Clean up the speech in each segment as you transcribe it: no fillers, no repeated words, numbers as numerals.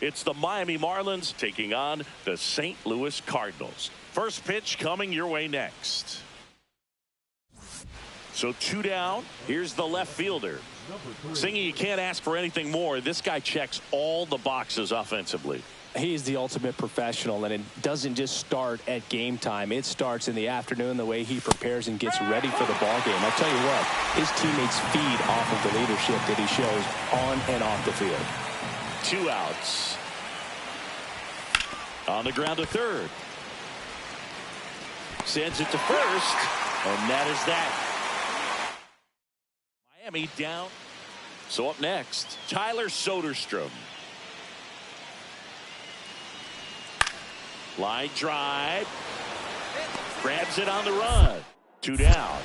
It's the Miami Marlins taking on the St. Louis Cardinals. First pitch coming your way next. So 2 down. Here's the left fielder. Singy, you can't ask for anything more. This guy checks all the boxes offensively. He's the ultimate professional, and it doesn't just start at game time. It starts in the afternoon, the way he prepares and gets ready for the ball game. I'll tell you what, his teammates feed off of the leadership that he shows on and off the field. 2 outs. On the ground to third. Sends it to first, and that is that. Miami down. So up next, Tyler Soderstrom. Line drive. Grabs it on the run. 2 down.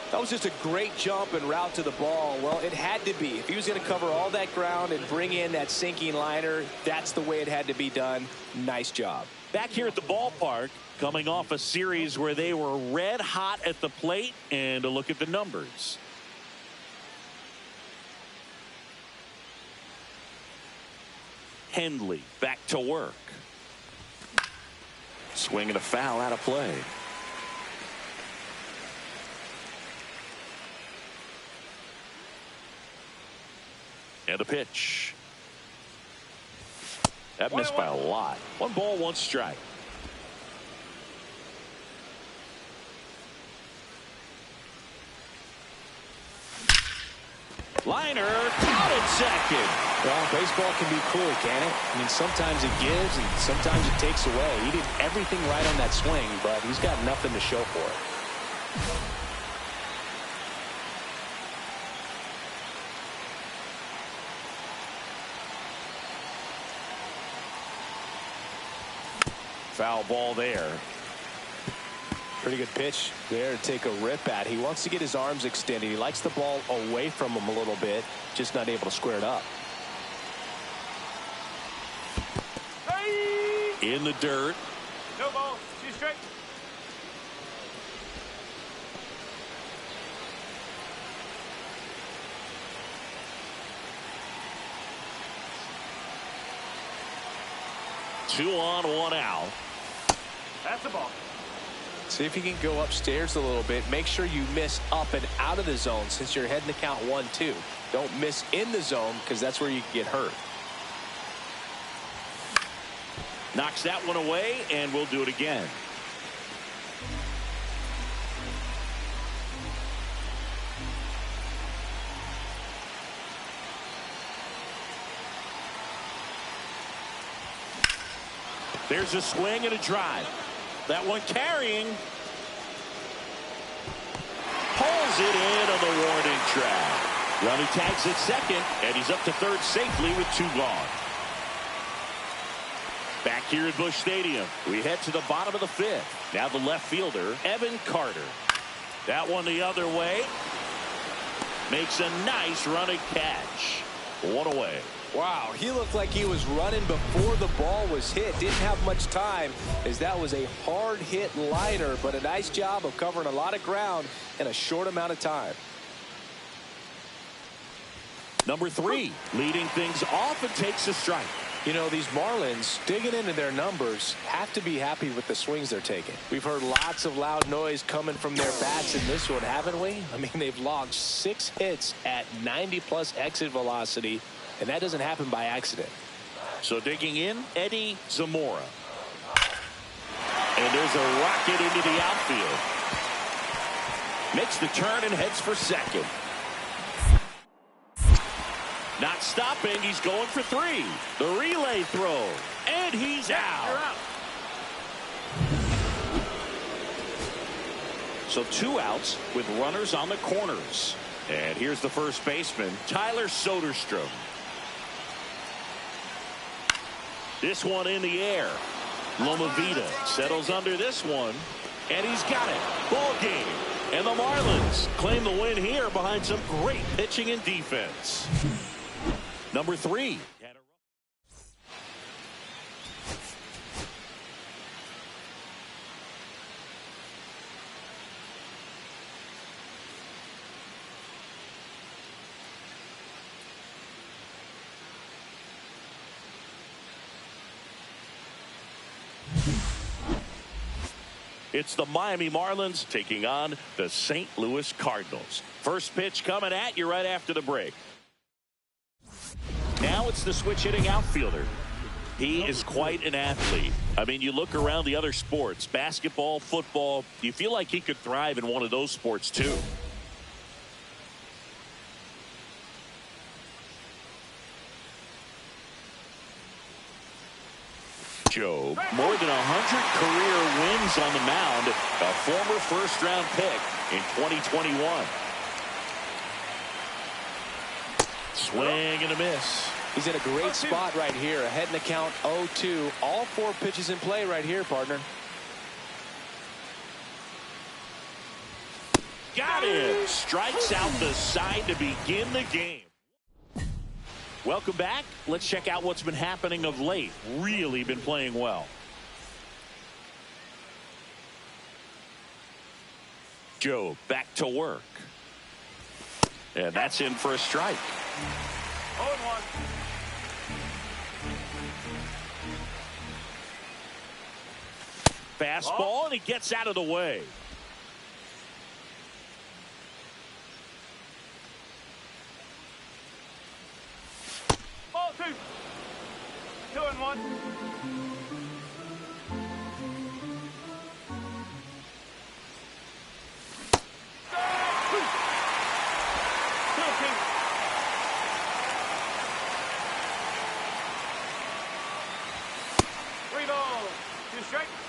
That was just a great jump and route to the ball. Well, it had to be. If he was going to cover all that ground and bring in that sinking liner, that's the way it had to be done. Nice job. Back here at the ballpark, coming off a series where they were red hot at the plate, and a look at the numbers. Hendley back to work. Swing and a foul out of play. And a pitch. That missed by a lot. 1 ball, 1 strike. Liner out at second. Well, baseball can be cruel, can it? I mean, sometimes it gives and sometimes it takes away. He did everything right on that swing, but he's got nothing to show for it. Foul ball there. Pretty good pitch there to take a rip at. He wants to get his arms extended. He likes the ball away from him a little bit, just not able to square it up. In the dirt. No ball. 2 straight. Two on, 1 out. That's the ball. See if you can go upstairs a little bit. Make sure you miss up and out of the zone since you're heading to count 1-2. Don't miss in the zone because that's where you can get hurt. Knocks that one away, and we'll do it again. There's a swing and a drive. That one carrying. Pulls it in on the warning track. Runner tags at second, and he's up to third safely with 2 gone. Back here at Busch Stadium, we head to the bottom of the 5th. Now the left fielder, Evan Carter. That one the other way. Makes a nice running catch. 1 away. Wow, he looked like he was running before the ball was hit. Didn't have much time as that was a hard hit liner, but a nice job of covering a lot of ground in a short amount of time. Number 3, leading things off and takes a strike. You know, these Marlins, digging into their numbers, have to be happy with the swings they're taking. We've heard lots of loud noise coming from their bats in this one, haven't we? I mean, they've logged 6 hits at 90-plus exit velocity, and that doesn't happen by accident. So digging in, Eddie Zamora. And there's a rocket into the outfield. Makes the turn and heads for second. Not stopping. He's going for 3. The relay throw. And he's out. So 2 outs with runners on the corners. And here's the first baseman, Tyler Soderstrom. This one in the air. Loma Vida settles under this one, and he's got it. Ball game. And the Marlins claim the win here behind some great pitching and defense. Number 3. It's the Miami Marlins taking on the St. Louis Cardinals. First pitch coming at you right after the break. Now it's the switch hitting outfielder. He is quite an athlete. I mean, you look around the other sports, basketball, football, you feel like he could thrive in one of those sports too. Job, more than 100 career wins on the mound, a former first-round pick in 2021. Swing and a miss. He's in a great spot right here. Ahead in the count 0-2. All 4 pitches in play right here, partner. Got him. Strikes out the side to begin the game. Welcome back. Let's check out what's been happening of late. Really been playing well. Joe back to work. And that's in for a strike. 0-1. Fastball, and he gets out of the way. Ball 2. 2-1.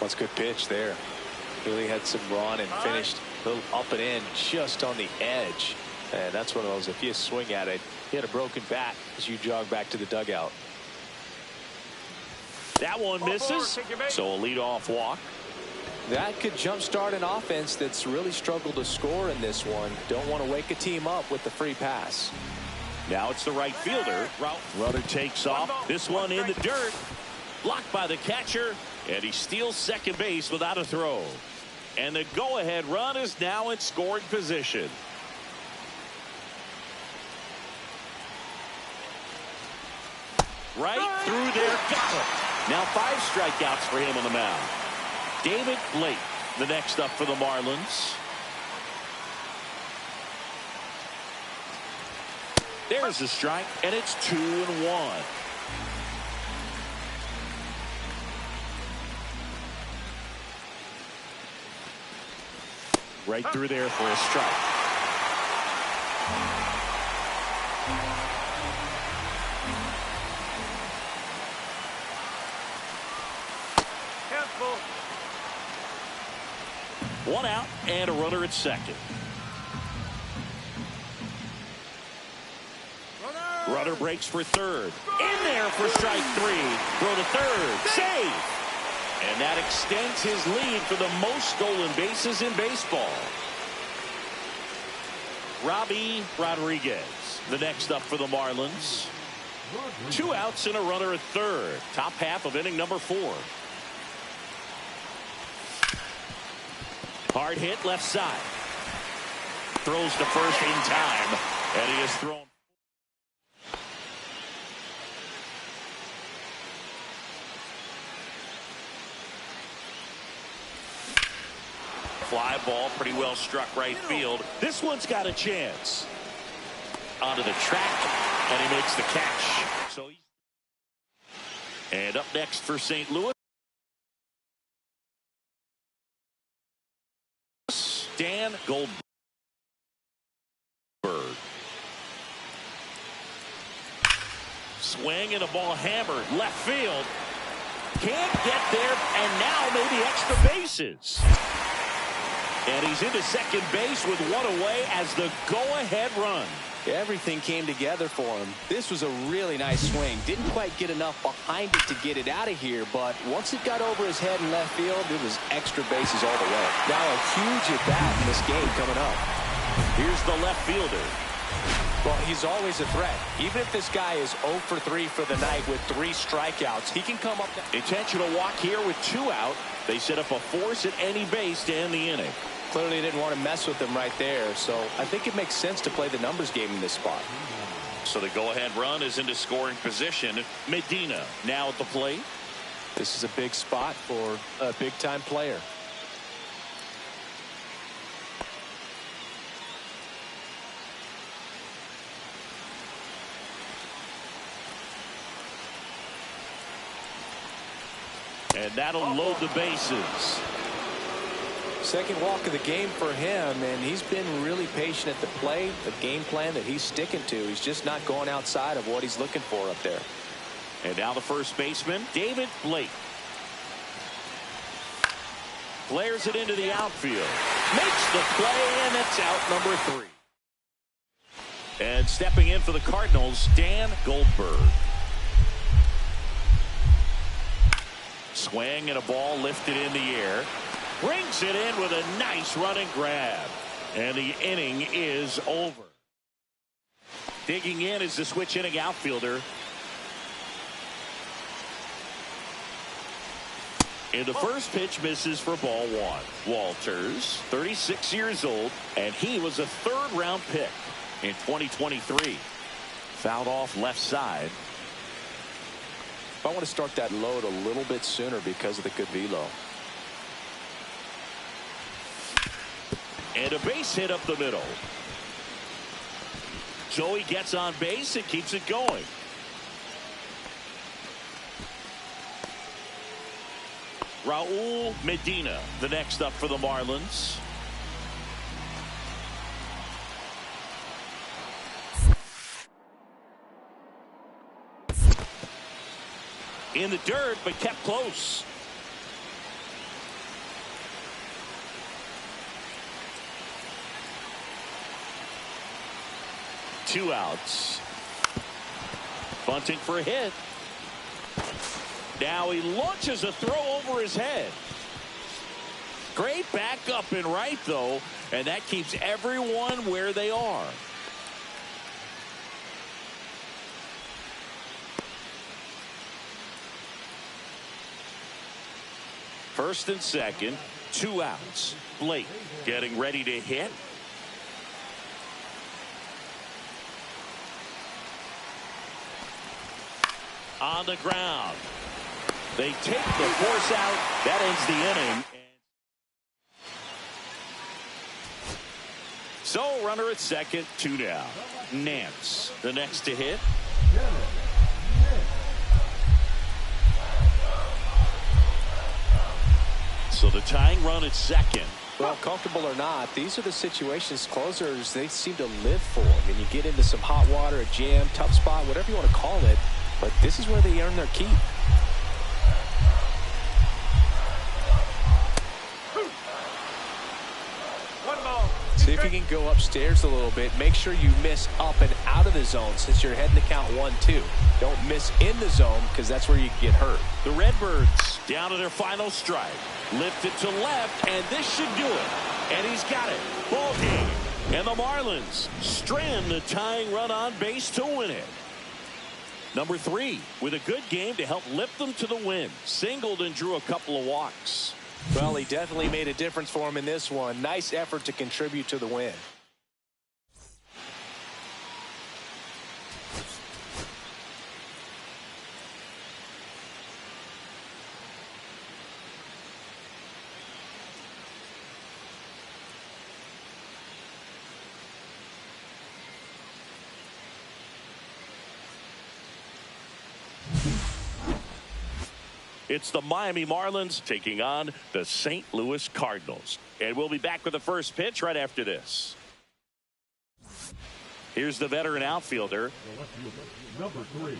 That's a good pitch there. Really had some run and finished a little up and in just on the edge. And that's one of those, if you swing at it, you had a broken bat as you jog back to the dugout. That one misses, so a leadoff walk. That could jumpstart an offense that's really struggled to score in this one. Don't want to wake a team up with the free pass. Now it's the right fielder. Runner takes off. This one in the dirt. Blocked by the catcher, and he steals second base without a throw. And the go-ahead run is now in scoring position. Right through there. Got him. Now 5 strikeouts for him on the mound. David Blake, the next up for the Marlins. There's the strike, and it's 2-1. Right through there for a strike. Careful. 1 out and a runner at second. Runner breaks for third. In there for strike 3. Throw to third. Save. And that extends his lead for the most stolen bases in baseball. Robbie Rodriguez, the next up for the Marlins. 2 outs and a runner at third. Top half of inning number 4. Hard hit left side. Throws to first in time, and he is thrown. Fly ball, pretty well struck right field. This one's got a chance. Onto the track, and he makes the catch. And up next for St. Louis, Dan Goldberg. Swing and a ball hammered left field. Can't get there, and now maybe extra bases. And he's into second base with one away as the go-ahead run. Everything came together for him. This was a really nice swing. Didn't quite get enough behind it to get it out of here, but once it got over his head in left field, it was extra bases all the way. Now a huge at-bat in this game coming up. Here's the left fielder. Well, he's always a threat. Even if this guy is 0 for 3 for the night with 3 strikeouts, he can come up. Intentional walk here with 2 out. They set up a force at any base to end the inning. Clearly didn't want to mess with him right there, so I think it makes sense to play the numbers game in this spot. So the go-ahead run is into scoring position. Medina now at the plate. This is a big spot for a big-time player. And that'll load the bases. Second walk of the game for him, and he's been really patient at the plate. The game plan that he's sticking to, he's just not going outside of what he's looking for up there. And now the first baseman, David Blake. Flares it into the outfield. Makes the play, and it's out number 3. And stepping in for the Cardinals, Dan Goldberg. Swing and a ball lifted in the air. Brings it in with a nice running grab. And the inning is over. Digging in is the switch inning outfielder. And the first pitch misses for ball 1. Walters, 36 years old, and he was a third-round pick in 2023. Fouled off left side. I want to start that load a little bit sooner because of the good velo. And a base hit up the middle. Joey gets on base and keeps it going. Raul Medina, the next up for the Marlins. In the dirt, but kept close. Two outs. Bunting for a hit. Now he launches a throw over his head. Great backup and right, though, and that keeps everyone where they are. First and second, 2 outs. Blake getting ready to hit. On the ground. They take the force out. That ends the inning. So runner at second, 2 down. Nance, the next to hit. So the tying run at second. Well, comfortable or not, these are the situations closers they seem to live for. And you get into some hot water, a jam, tough spot, whatever you want to call it. But this is where they earn their keep. See if you can go upstairs a little bit. Make sure you miss up and out of the zone since you're heading to count 1-2. Don't miss in the zone because that's where you can get hurt. The Redbirds down to their final strike. Lifted to left, and this should do it. And he's got it. Ball game. And the Marlins strand the tying run on base to win it. Number 3 with a good game to help lift them to the win. Singled and drew a couple of walks. Well, he definitely made a difference for him in this one. Nice effort to contribute to the win. It's the Miami Marlins taking on the St. Louis Cardinals. And we'll be back with the first pitch right after this. Here's the veteran outfielder. Number 3.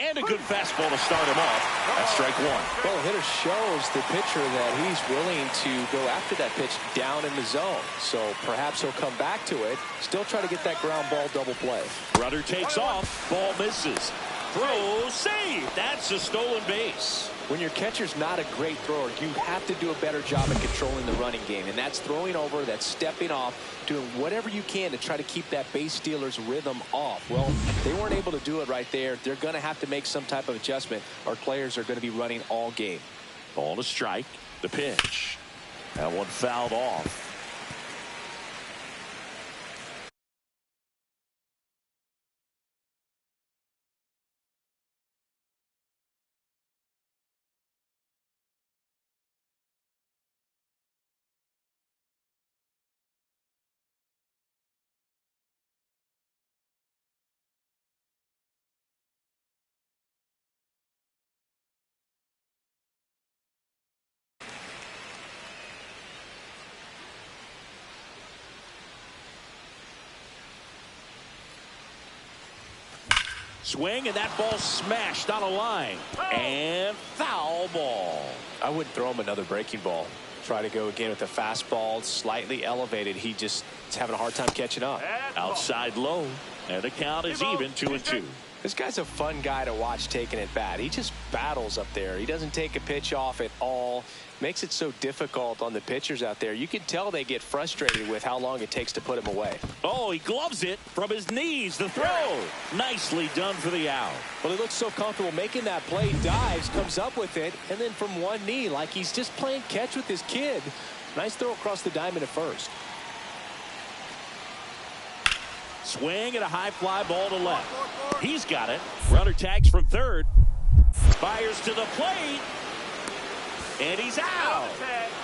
And a good fastball to start him off. That's strike one. Well, the hitter shows the pitcher that he's willing to go after that pitch down in the zone. So perhaps he'll come back to it. Still try to get that ground ball double play. Runner takes off. Ball misses. Throw, save. That's a stolen base. When your catcher's not a great thrower, you have to do a better job at controlling the running game. And that's throwing over, that's stepping off, doing whatever you can to try to keep that base stealer's rhythm off. Well, they weren't able to do it right there. They're going to have to make some type of adjustment. Our players are going to be running all game. Ball to strike. The pitch. That one fouled off. Swing, and that ball smashed on a line. And foul ball. I wouldn't throw him another breaking ball. Try to go again with the fastball, slightly elevated. He just is having a hard time catching up. Outside low. And the count is even 2-2. This guy's a fun guy to watch taking at bat. He just battles up there. He doesn't take a pitch off at all. Makes it so difficult on the pitchers out there. You can tell they get frustrated with how long it takes to put him away. Oh, he gloves it from his knees. The throw. Nicely done for the out. Well, he looks so comfortable making that play. Dives, comes up with it, and then from one knee, like he's just playing catch with his kid. Nice throw across the diamond at first. Swing and a high fly ball to left. He's got it. Runner tags from third. Fires to the plate. And he's out.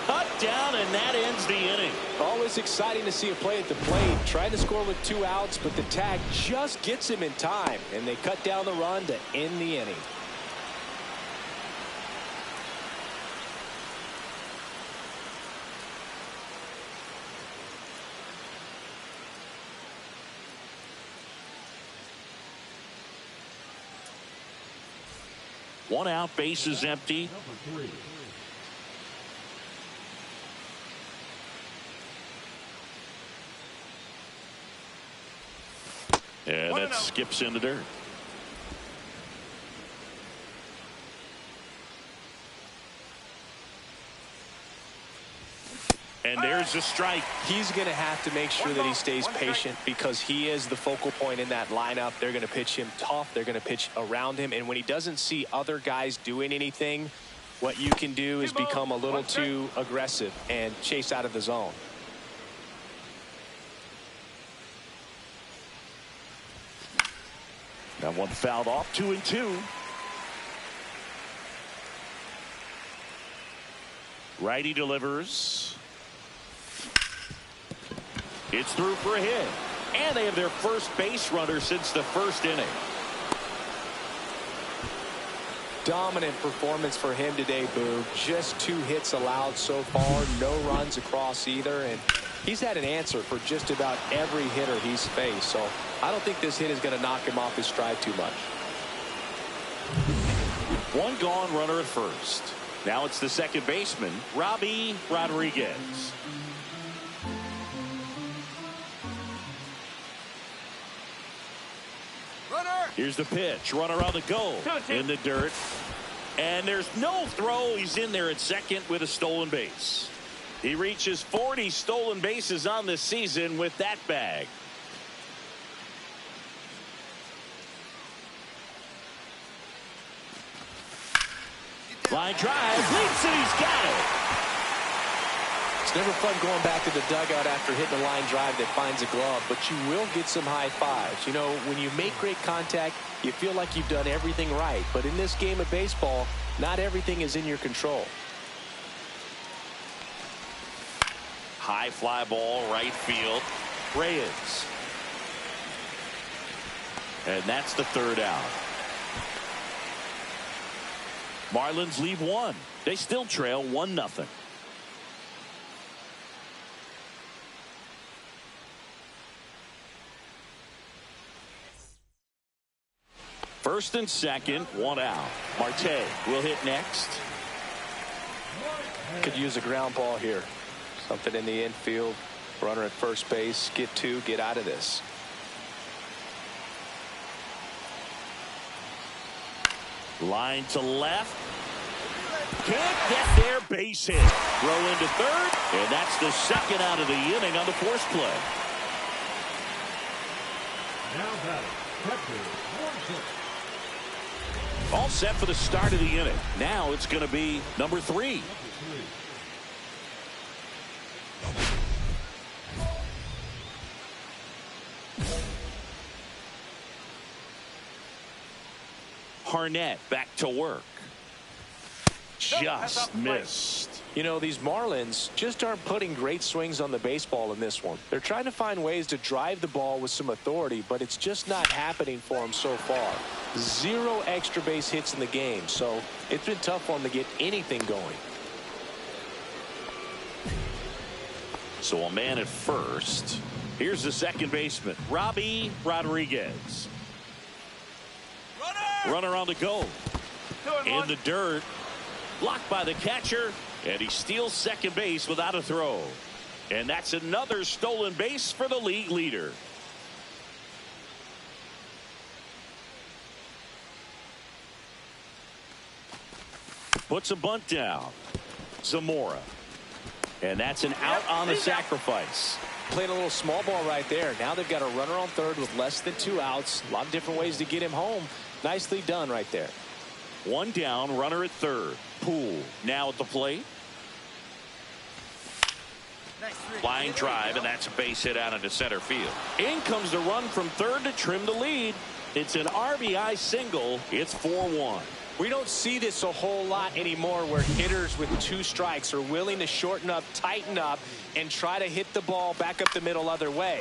Cut down, and that ends the inning. Always exciting to see a play at the plate. Trying to score with 2 outs, but the tag just gets him in time. And they cut down the run to end the inning. One out, base is empty. Number 3. And that skips into dirt. And there's a strike. He's going to have to make sure that he stays patient because he is the focal point in that lineup. They're going to pitch him tough. They're going to pitch around him. And when he doesn't see other guys doing anything, what you can do is become a little too aggressive and chase out of the zone. That one fouled off. 2-2. Righty delivers. It's through for a hit. And they have their first base runner since the first inning. Dominant performance for him today, Boo. Just 2 hits allowed so far. No runs across either. And he's had an answer for just about every hitter he's faced. So I don't think this hit is going to knock him off his stride too much. One gone, runner at first. Now it's the second baseman, Robbie Rodriguez. Here's the pitch. Runner on the go. In the dirt. And there's no throw. He's in there at second with a stolen base. He reaches 40 stolen bases on this season with that bag. Line drive. Leaps and he's got it. It's never fun going back to the dugout after hitting a line drive that finds a glove, but you will get some high fives. You know, when you make great contact, you feel like you've done everything right. But in this game of baseball, not everything is in your control. High fly ball, right field. Reyes. And that's the third out. Marlins leave one. They still trail 1-0. First and second, one out. Marte will hit next. Could use a ground ball here. Something in the infield. Runner at first base. Get two. Get out of this. Line to left. Can't get there. Base hit. Throw into third. And that's the second out of the inning on the force play. Now batting, catcher, Warren. All set for the start of the inning. Now it's going to be number 3. Harnett back to work. Just missed. You know, these Marlins just aren't putting great swings on the baseball in this one. They're trying to find ways to drive the ball with some authority, but it's just not happening for them so far. 0 extra base hits in the game, so it's been tough for them to get anything going. So a man at first. Here's the second baseman, Robbie Rodriguez. Runner on the go. In the dirt. Blocked by the catcher. And he steals second base without a throw. And that's another stolen base for the league leader. Puts a bunt down. Zamora. And that's an out on the sacrifice. Playing a little small ball right there. Now they've got a runner on third with less than 2 outs. A lot of different ways to get him home. Nicely done right there. One down, runner at third. Poole now at the plate. Line drive, and that's a base hit out into center field. In comes the run from third to trim the lead. It's an RBI single. It's 4-1. We don't see this a whole lot anymore where hitters with 2 strikes are willing to shorten up, tighten up, and try to hit the ball back up the middle other way.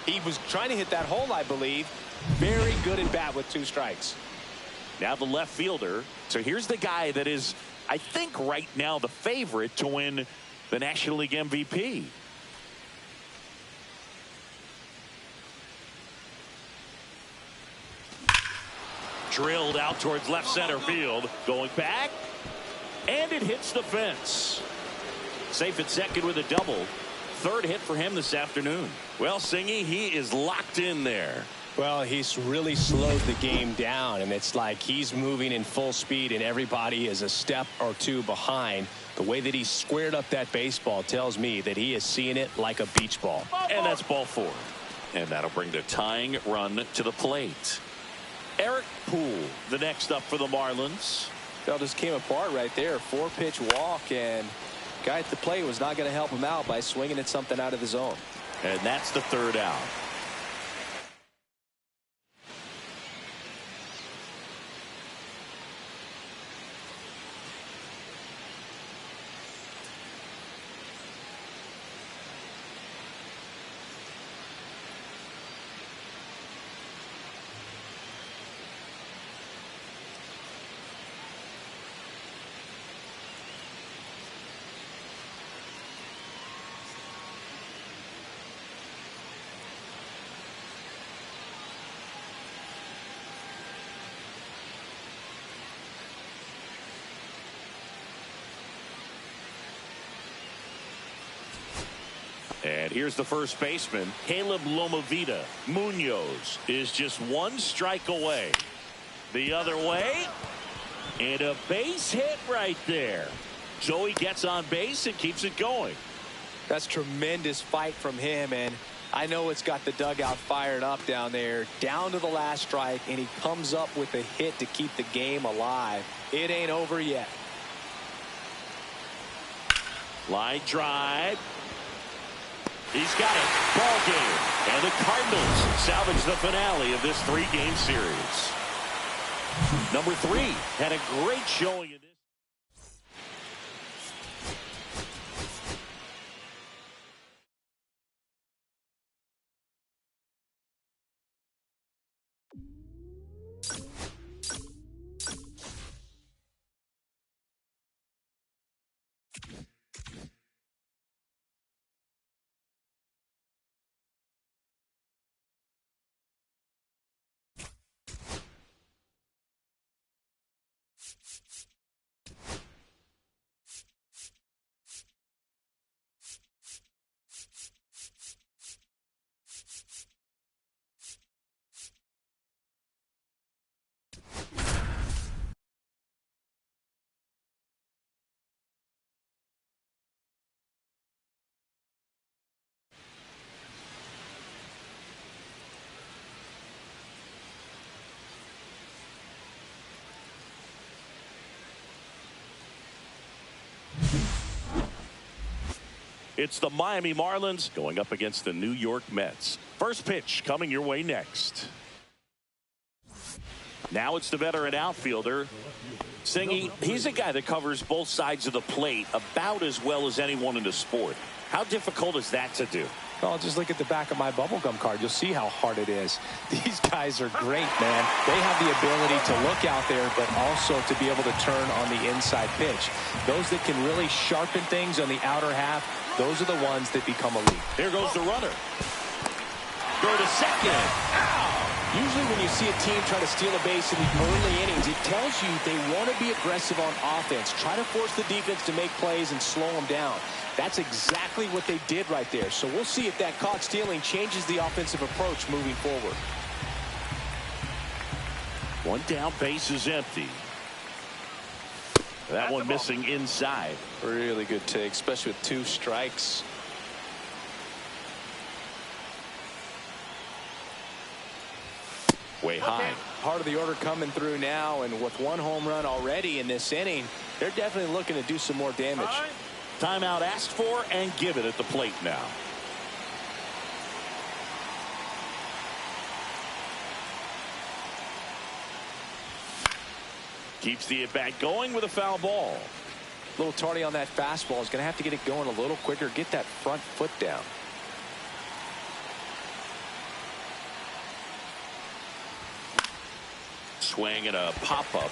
He was trying to hit that hole, I believe. Very good at bat with 2 strikes. Now the left fielder. So here's the guy that is, I think, right now the favorite to win the National League MVP. Drilled out towards left center field. Going back. And it hits the fence. Safe at second with a double. Third hit for him this afternoon. Well, Singy, he is locked in there. Well, he's really slowed the game down, and it's like he's moving in full speed, and everybody is a step or 2 behind. The way that he squared up that baseball tells me that he is seeing it like a beach ball. And that's ball 4. And that'll bring the tying run to the plate. Eric Poole, the next up for the Marlins. Well, just came apart right there. 4-pitch walk, and guy at the plate was not going to help him out by swinging at something out of the zone. And that's the third out. And here's the first baseman, Caleb Lomavita. Munoz is just 1 strike away. The other way. And a base hit right there. Joey gets on base and keeps it going. That's tremendous fight from him, and I know it's got the dugout fired up down there. Down to the last strike, and he comes up with a hit to keep the game alive. It ain't over yet. Line drive. He's got it. Ball game. And the Cardinals salvage the finale of this 3-game series. Number 3 had a great showing in this. It's the Miami Marlins going up against the New York Mets. First pitch coming your way next. Now it's the veteran outfielder. Singy, he's a guy that covers both sides of the plate about as well as anyone in the sport. How difficult is that to do? Well, just look at the back of my bubblegum card. You'll see how hard it is. These guys are great, man. They have the ability to look out there, but also to be able to turn on the inside pitch. Those that can really sharpen things on the outer half, those are the ones that become elite. Here goes the runner. Throw to second. Ow! Usually when you see a team try to steal a base in the early innings, it tells you they want to be aggressive on offense. Try to force the defense to make plays and slow them down. That's exactly what they did right there. So we'll see if that caught stealing changes the offensive approach moving forward. One down, base is empty. That one missing inside. Really good take, especially with 2 strikes. Way high. Part of the order coming through now, and with 1 home run already in this inning, they're definitely looking to do some more damage. Timeout asked for and given at the plate now. Keeps the at-bat going with a foul ball. A little tardy on that fastball. Is going to have to get it going a little quicker. Get that front foot down. Swing and a pop-up.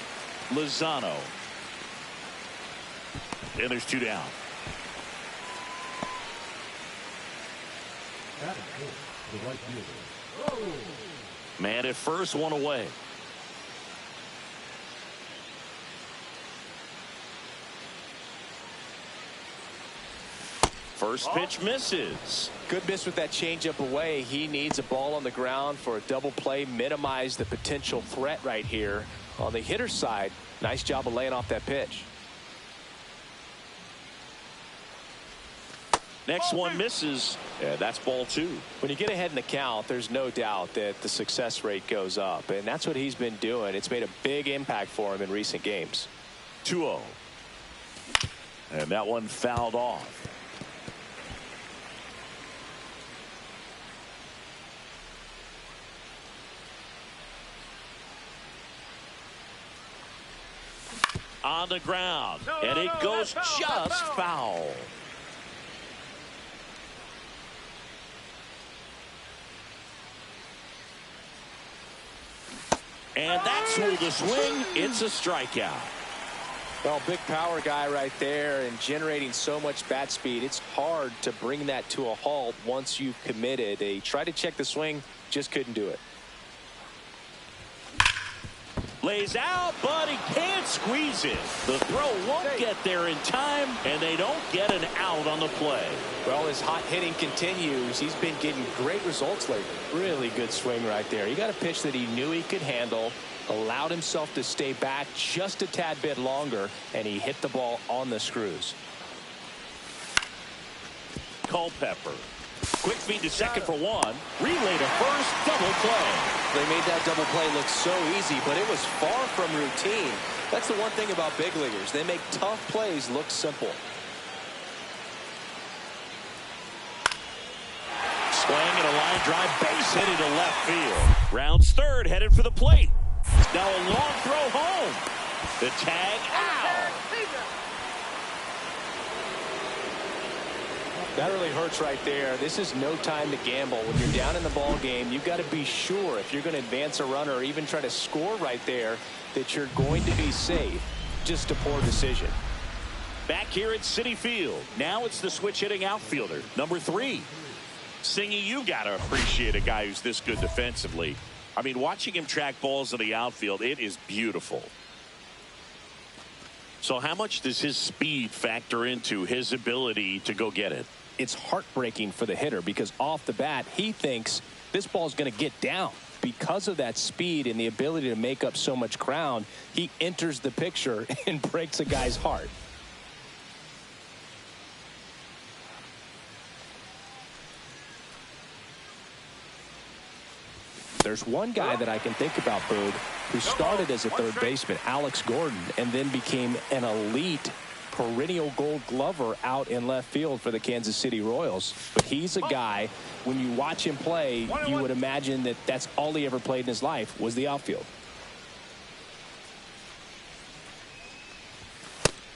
Lozano. And there's 2 down. The right fielder. Man at first, 1 away. First pitch misses. Good miss with that changeup away. He needs a ball on the ground for a double play. Minimize the potential threat right here. On the hitter's side, nice job of laying off that pitch. Next one misses. Yeah, that's ball 2. When you get ahead in the count, there's no doubt that the success rate goes up, and that's what he's been doing. It's made a big impact for him in recent games. 2-0. And that one fouled off. On the ground, and it goes just foul. And that's through the swing. It's a strikeout. Well, big power guy right there and generating so much bat speed. It's hard to bring that to a halt once you've committed. They tried to check the swing, just couldn't do it. Lays out, but he can't squeeze it. The throw won't get there in time, and they don't get an out on the play. Well, his hot hitting continues. He's been getting great results lately. Really good swing right there. He got a pitch that he knew he could handle, allowed himself to stay back just a tad bit longer, and he hit the ball on the screws. Culpepper. Quick feed to second for 1. Relay to first. Double play. They made that double play look so easy, but it was far from routine. That's the one thing about big leaguers. They make tough plays look simple. Swing and a line drive, base hit into left field. Rounds third, headed for the plate. Now a long throw home. The tag out. That really hurts right there. This is no time to gamble. When you're down in the ball game, you've got to be sure if you're going to advance a runner or even try to score right there that you're going to be safe. Just a poor decision. Back here at Citi Field. Now it's the switch hitting outfielder, number 3. Singy, you got to appreciate a guy who's this good defensively. I mean, watching him track balls in the outfield, it is beautiful. So how much does his speed factor into his ability to go get it? It's heartbreaking for the hitter because off the bat, he thinks this ball's going to get down. Because of that speed and the ability to make up so much ground, he enters the picture and breaks a guy's heart. There's one guy that I can think about, Boog, who started as a third baseman, Alex Gordon, and then became an elite perennial Gold Glover out in left field for the Kansas City Royals. But he's a guy, when you watch him play, you would imagine that that's all he ever played in his life was the outfield.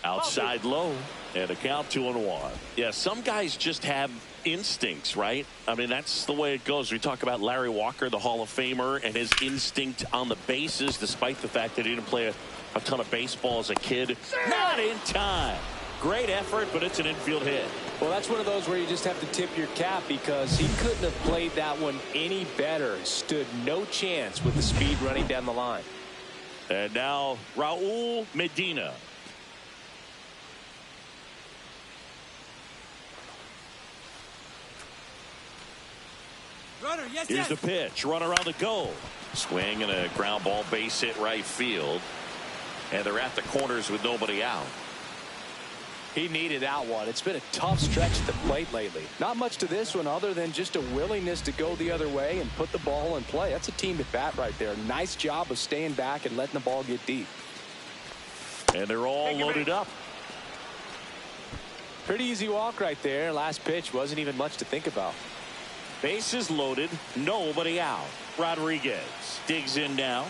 Outside low, and a count 2-1. Yeah, some guys just have instincts, right? I mean, that's the way it goes. We talk about Larry Walker, the Hall of Famer, and his instinct on the bases, despite the fact that he didn't play a ton of baseball as a kid. Not in time. Great effort, but it's an infield hit. Well, that's one of those where you just have to tip your cap because he couldn't have played that one any better. Stood no chance with the speed running down the line. And now Raul Medina. Runner, yes, Here's the pitch. Runner on the go. Swing and a ground ball, base hit right field. And they're at the corners with nobody out. He needed that one. It's been a tough stretch at the plate lately. Not much to this one other than just a willingness to go the other way and put the ball in play. That's a team at bat right there. Nice job of staying back and letting the ball get deep. And they're all loaded up. Pretty easy walk right there. Last pitch wasn't even much to think about. Bases loaded, nobody out. Rodriguez digs in now.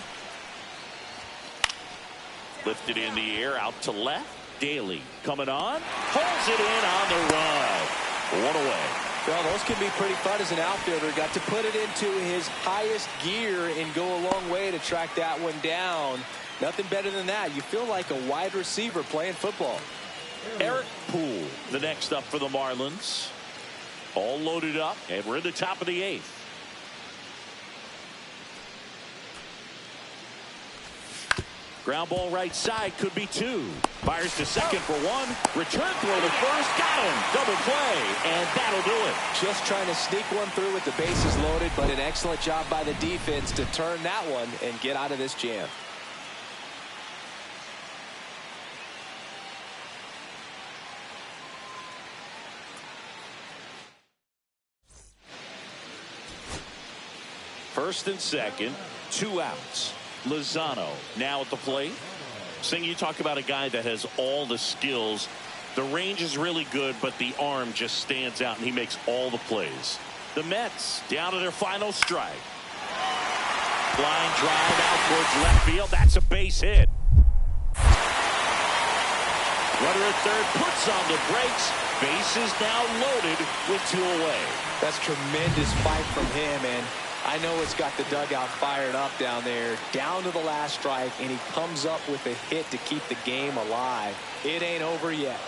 Lifted in the air, out to left. Daly coming on, holds it in on the run. One away. Well, those can be pretty fun as an outfielder. Got to put it into his highest gear and go a long way to track that one down. Nothing better than that. You feel like a wide receiver playing football. Eric Poole, the next up for the Marlins. All loaded up, and we're in the top of the 8th. Ground ball right side, could be 2. Fires to second for 1. Return throw to first, got him. Double play, and that'll do it. Just trying to sneak one through with the bases loaded, but an excellent job by the defense to turn that one and get out of this jam. First and second, 2 outs. Lozano now at the plate. Sing, you talk about a guy that has all the skills. The range is really good, but the arm just stands out, and he makes all the plays. The Mets down to their final strike. Line drive out towards left field. That's a base hit. Runner at third puts on the brakes. Bases now loaded with 2 away. That's tremendous fight from him, and I know it's got the dugout fired up down there, down to the last strike, and he comes up with a hit to keep the game alive. It ain't over yet.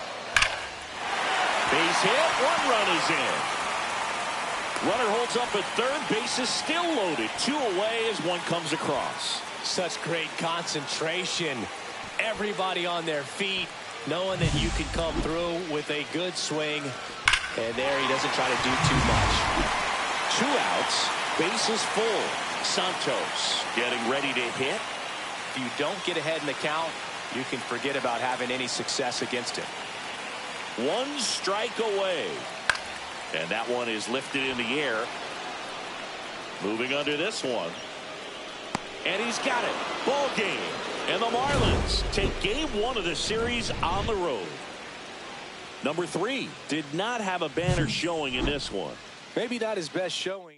Base hit, 1 run is in. Runner holds up at third, base is still loaded. 2 away as 1 comes across. Such great concentration. Everybody on their feet, knowing that you can come through with a good swing. And there he doesn't try to do too much. 2 outs. Bases full. Santos getting ready to hit. If you don't get ahead in the count, you can forget about having any success against him. 1 strike away. And that one is lifted in the air. Moving under this one. And he's got it. Ball game. And the Marlins take game 1 of the series on the road. Number 3 did not have a banner showing in this one. Maybe not his best showing.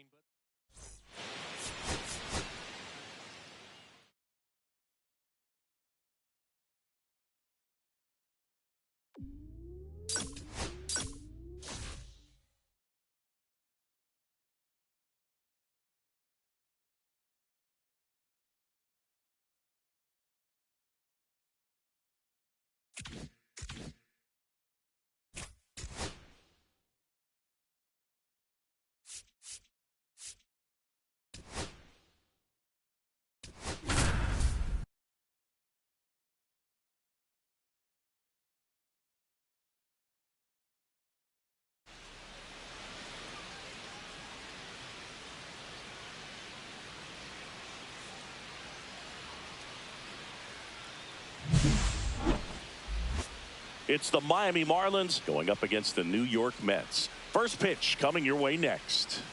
It's the Miami Marlins going up against the New York Mets. First pitch coming your way next.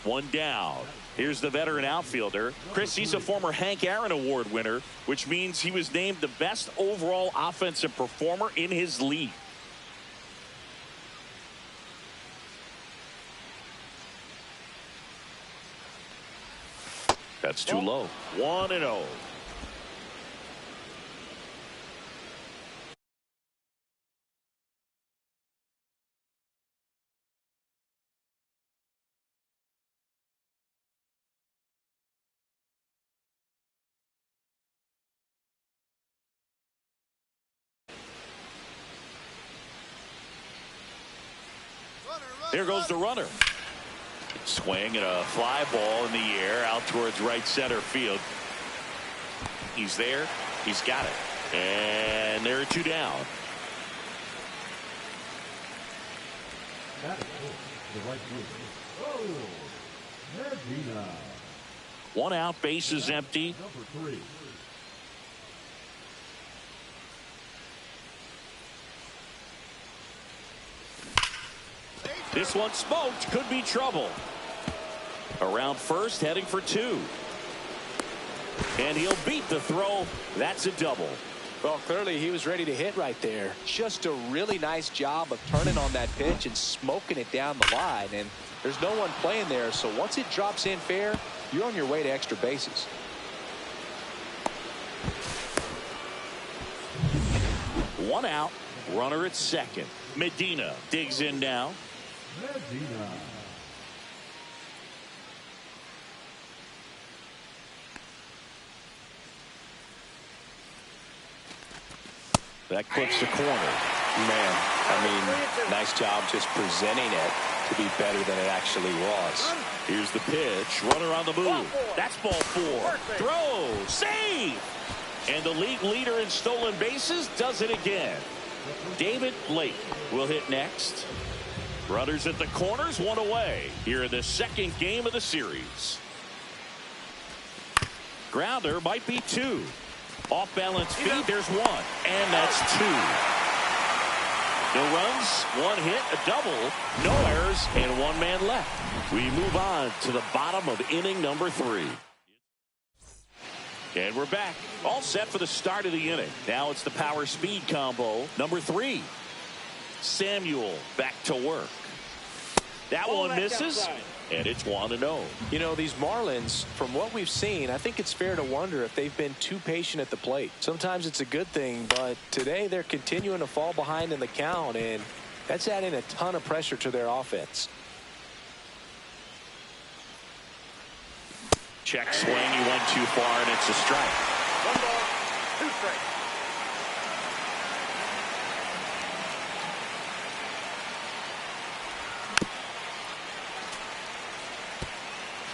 One down. Here's the veteran outfielder. Chris, he's a former Hank Aaron Award winner, which means he was named the best overall offensive performer in his league. That's too low. 1-0. Here goes the runner. Swing and a fly ball in the air out towards right center field. He's there. He's got it. And there are two down. That is the right fielder. Oh, Medina. One out, base is empty. Number 3. This one smoked. Could be trouble. Around first, heading for 2. And he'll beat the throw. That's a double. Well, clearly he was ready to hit right there. Just a really nice job of turning on that pitch and smoking it down the line. And there's no one playing there, so once it drops in fair, you're on your way to extra bases. One out. Runner at second. Medina digs in now. Medina. That clips the corner. Man, I mean, nice job just presenting it to be better than it actually was. Here's the pitch. Runner on the move. That's ball 4. Throw. Save. And the league leader in stolen bases does it again. David Blake will hit next. Runners at the corners, one away. Here in the second game of the series. Grounder might be 2. Off balance feed, there's 1. And that's 2. No runs, 1 hit, a double, no errors, and 1 man left. We move on to the bottom of inning number 3. And we're back. All set for the start of the inning. Now it's the power speed combo. Number 3. Samuel back to work. That one misses, and it's 1-0. You know, these Marlins, from what we've seen, I think it's fair to wonder if they've been too patient at the plate. Sometimes it's a good thing, but today they're continuing to fall behind in the count, and that's adding a ton of pressure to their offense. Check swing, he went too far, and it's a strike. 1 ball, 2 strikes.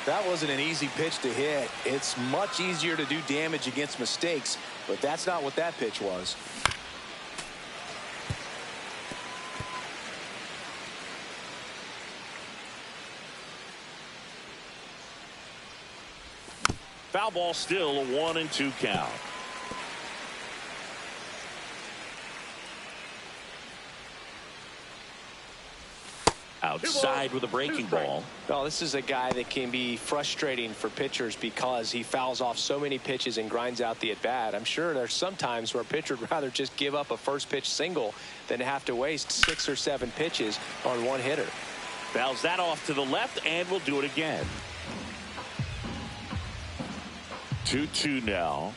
That wasn't an easy pitch to hit. It's much easier to do damage against mistakes, but that's not what that pitch was. Foul ball still, a 1-2 count. Outside with a breaking ball. Well, this is a guy that can be frustrating for pitchers because he fouls off so many pitches and grinds out the at-bat. I'm sure there's some times where a pitcher would rather just give up a first pitch single than have to waste 6 or 7 pitches on one hitter. Fouls that off to the left, and we'll do it again. 2-2 now.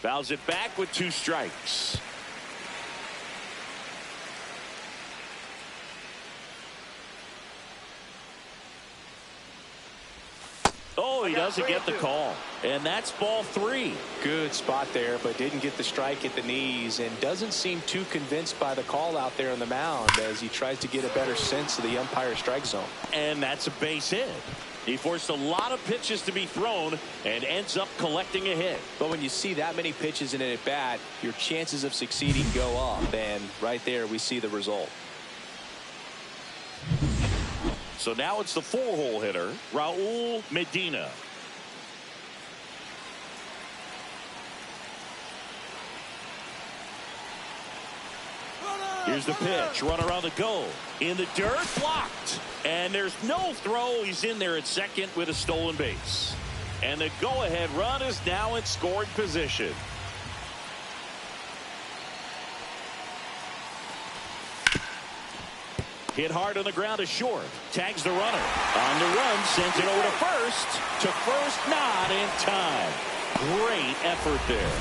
Fouls it back with 2 strikes. Oh, he doesn't get the call. And that's ball 3. Good spot there, but didn't get the strike at the knees and doesn't seem too convinced by the call out there on the mound as he tries to get a better sense of the umpire strike zone. And that's a base hit. He forced a lot of pitches to be thrown and ends up collecting a hit. But when you see that many pitches in an at-bat, your chances of succeeding go up. And right there, we see the result. So now it's the 4-hole hitter, Raul Medina. Here's the pitch. Runner on the go. In the dirt. Blocked. And there's no throw. He's in there at second with a stolen base. And the go-ahead run is now in scoring position. Hit hard on the ground to short. Tags the runner. On the run. Sends it over to first. To first, not in time. Great effort there.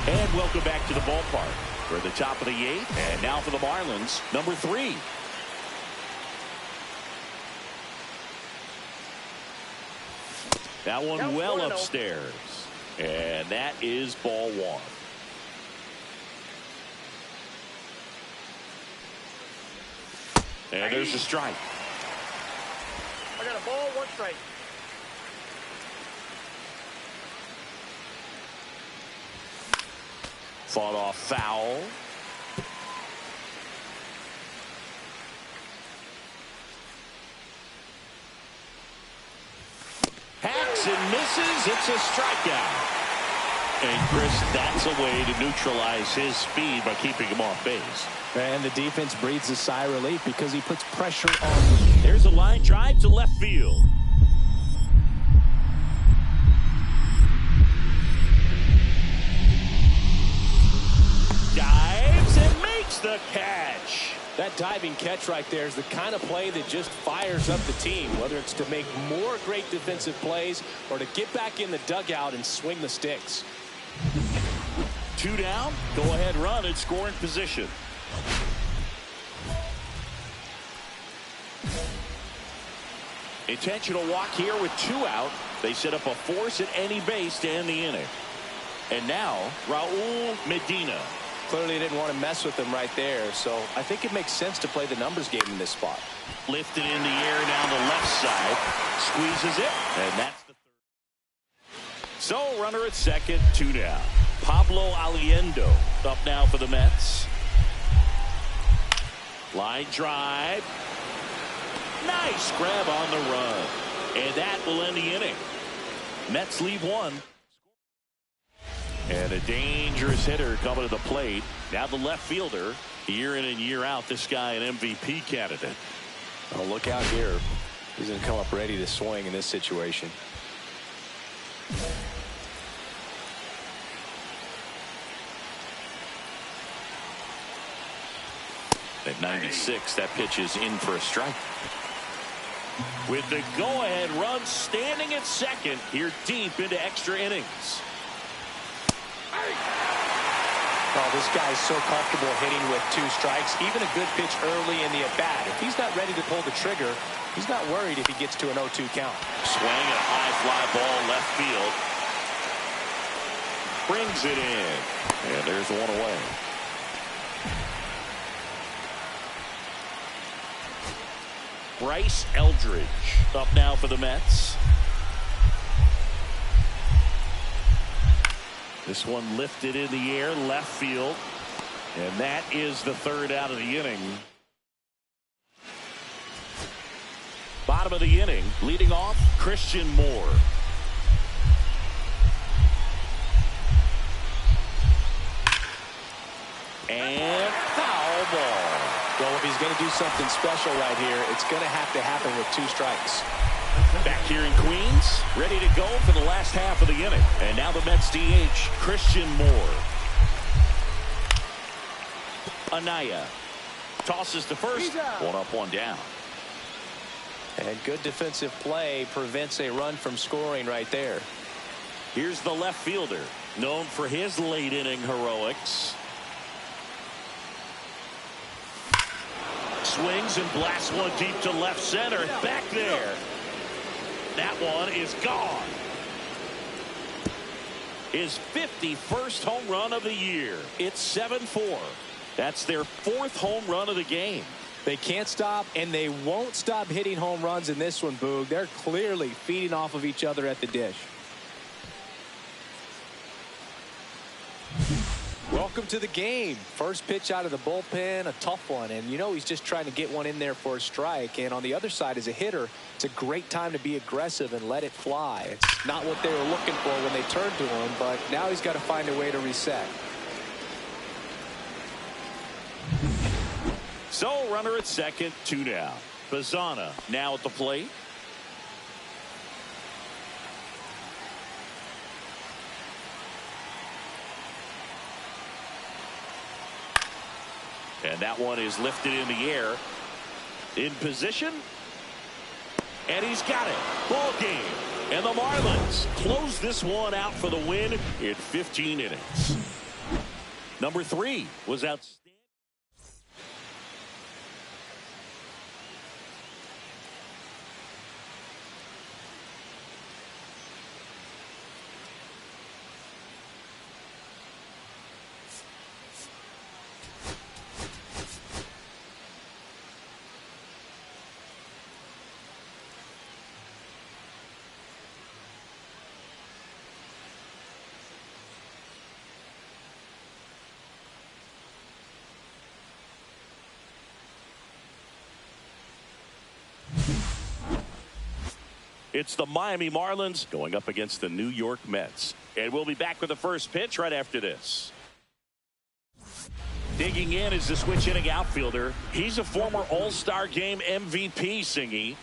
And welcome back to the ballpark. We're at the top of the 8th. And now for the Marlins, number 3. That one well upstairs. And that is ball 1. And there's a strike. I got a ball, 1 strike. Fought off foul. Hacks and misses. It's a strikeout. And Chris, that's a way to neutralize his speed by keeping him off base. And the defense breathes a sigh of relief because he puts pressure on him. There's a line drive to left field. Dives and makes the catch. That diving catch right there is the kind of play that just fires up the team, whether it's to make more great defensive plays or to get back in the dugout and swing the sticks. 2 down. Go ahead run in scoring position. Intentional walk here with 2 out. They set up a force at any base to end the inning. And now Raul Medina. Clearly didn't want to mess with him right there, so I think it makes sense to play the numbers game in this spot. Lifted in the air down the left side. Squeezes it, and that's the 3rd. So runner at second, 2 down. Pablo Aliendo up now for the Mets. Line drive. Nice grab on the run. And that will end the inning. Mets leave 1. And a dangerous hitter coming to the plate. Now the left fielder. Year in and year out, this guy an MVP candidate. Oh, look out here. He's going to come up ready to swing in this situation. At 96, that pitch is in for a strike. With the go-ahead run standing at second here deep into extra innings. Oh, this guy's so comfortable hitting with 2 strikes. Even a good pitch early in the at-bat. If he's not ready to pull the trigger, he's not worried if he gets to an 0-2 count. Swing a high fly ball left field. Brings it in. And there's 1 away. Bryce Eldridge up now for the Mets. This one lifted in the air left field. And that is the 3rd out of the inning. Bottom of the inning, leading off Christian Moore. And foul ball. Well, if he's going to do something special right here, it's going to have to happen with 2 strikes. Back here in Queens, ready to go for the last half of the inning. And now the Mets DH, Christian Moore. Anaya tosses to first. 1 up, 1 down. And good defensive play prevents a run from scoring right there. Here's the left fielder, known for his late inning heroics. Swings and blasts one deep to left center. Back there. That one is gone. His 51st home run of the year. It's 7-4. That's their 4th home run of the game. They can't stop, and they won't stop hitting home runs in this one, Boog. They're clearly feeding off of each other at the dish. Welcome to the game. First pitch out of the bullpen, a tough one. And you know he's just trying to get one in there for a strike. And on the other side, as a hitter, it's a great time to be aggressive and let it fly. It's not what they were looking for when they turned to him, but now he's got to find a way to reset. So runner at second, 2 down. Bazana now at the plate. And that one is lifted in the air. In position. And he's got it. Ball game. And the Marlins close this one out for the win in 15 innings. Number 3 was outstanding. It's the Miami Marlins going up against the New York Mets. And we'll be back with the first pitch right after this. Digging in is the switch inning outfielder. He's a former All-Star Game MVP, Singy.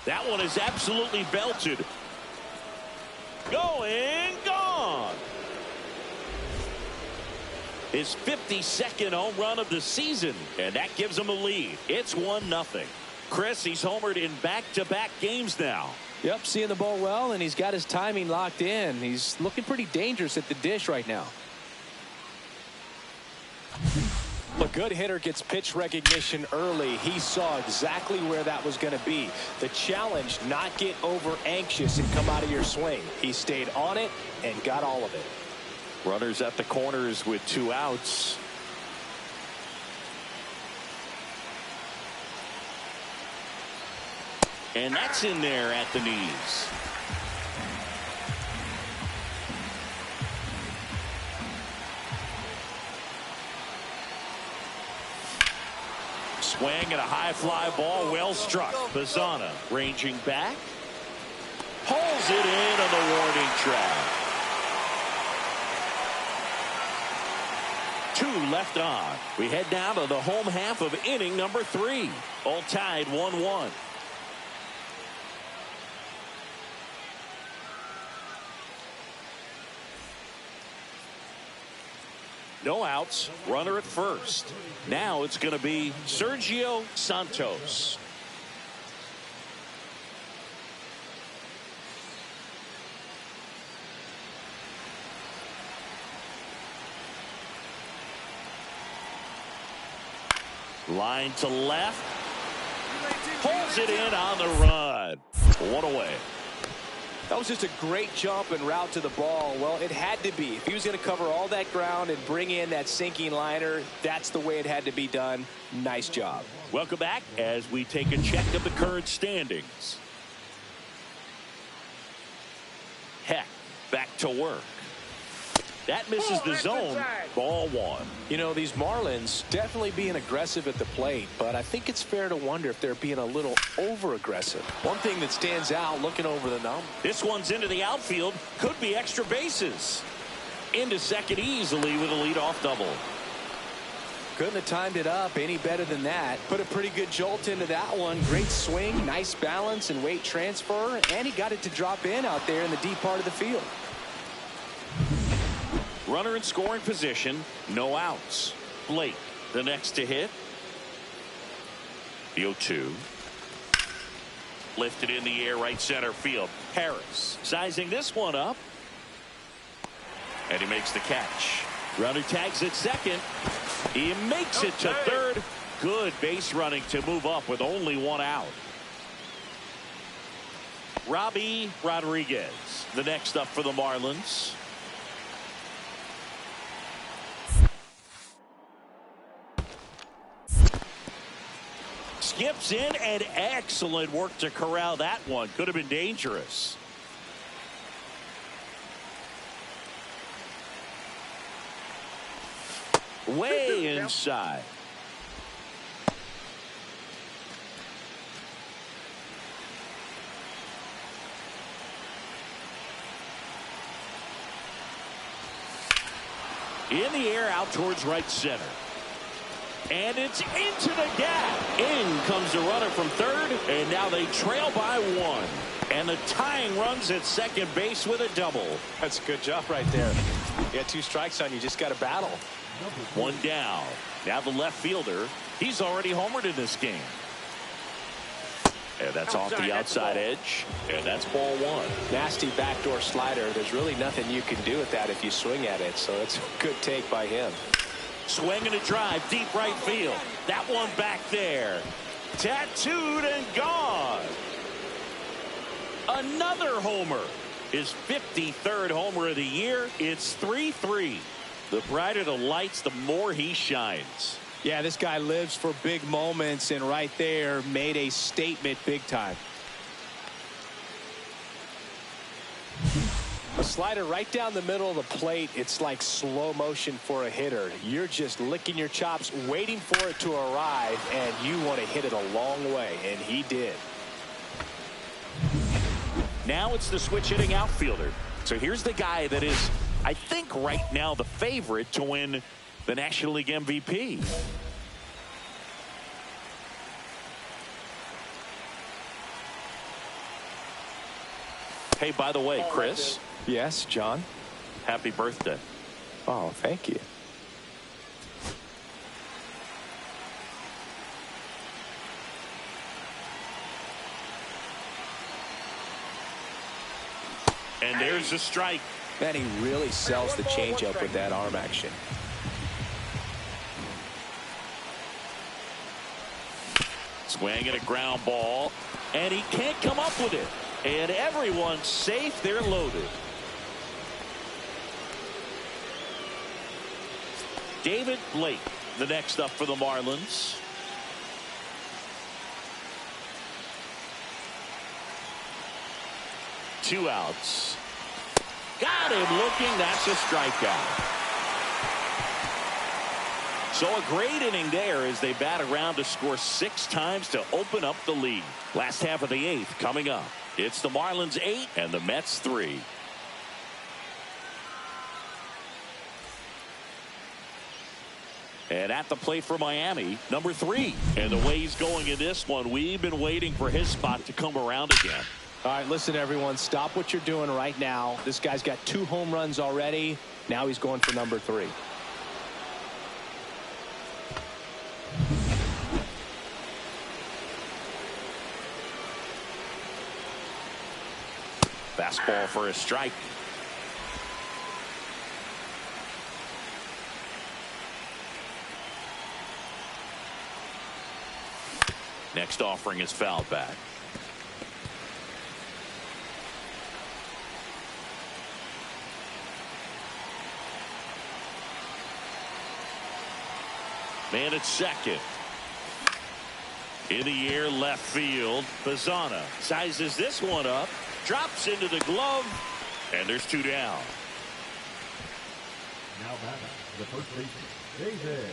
That one is absolutely belted. Going, gone. His 52nd home run of the season, and that gives him a lead. It's 1-0. Chris, he's homered in back-to-back games now. Yep, seeing the ball well, and he's got his timing locked in. He's looking pretty dangerous at the dish right now. A good hitter gets pitch recognition early. He saw exactly where that was going to be. The challenge, not get over anxious and come out of your swing. He stayed on it and got all of it. Runners at the corners with 2 outs. And that's in there at the knees. Swing and a high fly ball, well struck. Bazana ranging back. Pulls it in on the warning track. 2 left on. We head down to the home half of inning number 3. All tied 1-1. No outs, runner at first. Now it's going to be Sergio Santos. Line to left. Pulls it in on the run. 1 away. That was just a great jump and route to the ball. Well, it had to be. If he was going to cover all that ground and bring in that sinking liner, that's the way it had to be done. Nice job. Welcome back as we take a check of the current standings. Heck, back to work. That misses the zone. Ball 1. You know, these Marlins definitely being aggressive at the plate, but I think it's fair to wonder if they're being a little over-aggressive. One thing that stands out looking over the number. This one's into the outfield. Could be extra bases. Into second easily with a leadoff double. Couldn't have timed it up any better than that. Put a pretty good jolt into that one. Great swing, nice balance and weight transfer, and he got it to drop in out there in the deep part of the field. Runner in scoring position, no outs. Blake, the next to hit. The 0-2. Lifted in the air, right center field. Harris sizing this one up. And he makes the catch. Runner tags at second. He makes it to third. Good base running to move up with only 1 out. Robbie Rodriguez, the next up for the Marlins. Skips in, and excellent work to corral that one. Could have been dangerous. Way inside. In the air, out towards right center. And it's into the gap. In comes the runner from third, and now they trail by one. And the tying runs at second base with a double. That's a good job right there. You got 2 strikes on you, just got to battle. One down. Now the left fielder. He's already homered in this game. And that's off the outside edge. And that's ball 1. Nasty backdoor slider. There's really nothing you can do with that if you swing at it. So it's a good take by him. Swing and a drive, deep right field. That one back there. Tattooed and gone. Another homer. His 53rd homer of the year. It's 3-3. The brighter the lights, the more he shines. Yeah, this guy lives for big moments, and right there made a statement big time. A slider right down the middle of the plate. It's like slow motion for a hitter. You're just licking your chops, waiting for it to arrive, and you want to hit it a long way, and he did. Now it's the switch hitting outfielder. So here's the guy that is, I think, right now the favorite to win the National League MVP. Hey, by the way, Chris. Yes, John. Happy birthday. Oh, thank you. And there's a strike. Man, he really sells the changeup with that arm action. Swing and a ground ball. And he can't come up with it. And everyone's safe. They're loaded. David Blake, the next up for the Marlins. Two outs. Got him looking. That's a strikeout. So a great inning there as they bat around to score 6 times to open up the lead. Last half of the 8th coming up. It's the Marlins 8 and the Mets 3. And at the plate for Miami, number 3. And the way he's going in this one, we've been waiting for his spot to come around again. All right, listen, everyone, stop what you're doing right now. This guy's got 2 home runs already. Now he's going for number 3. Fastball for a strike. Next offering is fouled back. Man at second. In the air, left field. Bazana sizes this one up. Drops into the glove. And there's 2 down. Now back the first baseman, David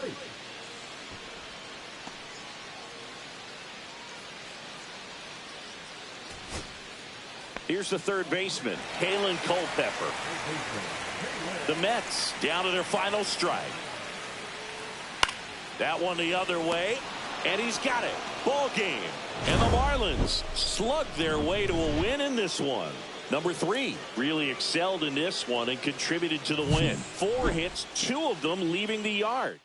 Blake. Here's the third baseman, Kalen Culpepper. The Mets down to their final strike. That one the other way. And he's got it. Ball game. And the Marlins slug their way to a win in this one. Number 3 really excelled in this one and contributed to the win. 4 hits, 2 of them leaving the yard.